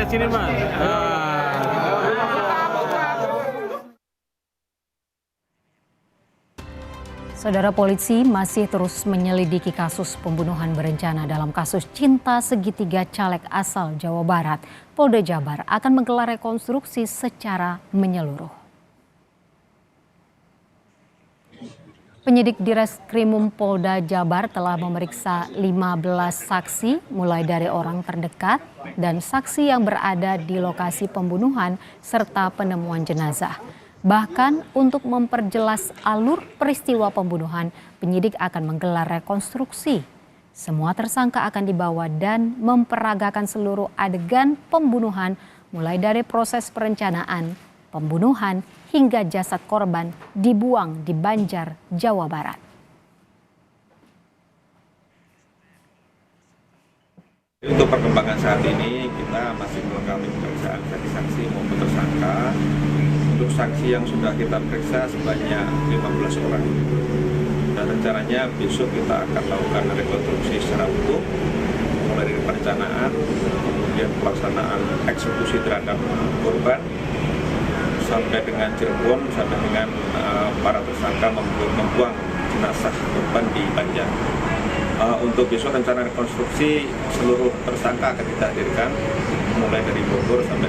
sini mas. Saudara, polisi masih terus menyelidiki kasus pembunuhan berencana dalam kasus cinta segitiga caleg asal Jawa Barat. Polda Jabar akan menggelar rekonstruksi secara menyeluruh. Penyidik Direskrimum Polda Jabar telah memeriksa 15 saksi mulai dari orang terdekat dan saksi yang berada di lokasi pembunuhan serta penemuan jenazah. Bahkan untuk memperjelas alur peristiwa pembunuhan, penyidik akan menggelar rekonstruksi. Semua tersangka akan dibawa dan memperagakan seluruh adegan pembunuhan mulai dari proses perencanaan, pembunuhan, hingga jasad korban dibuang di Banjar, Jawa Barat. Untuk perkembangan saat ini kita masih melengkapi pemeriksaan saksi-saksi maupun tersangka. Untuk saksi yang sudah kita periksa sebanyak 15 orang. Dan rencananya besok kita akan lakukan rekonstruksi secara utuh, mulai dari perencanaan, kemudian pelaksanaan eksekusi terhadap korban, sampai dengan Cirebon, sampai dengan para tersangka membuang jenazah korban di Banjar. Untuk besok rencana rekonstruksi seluruh tersangka akan kita hadirkan mulai dari Bogor sampai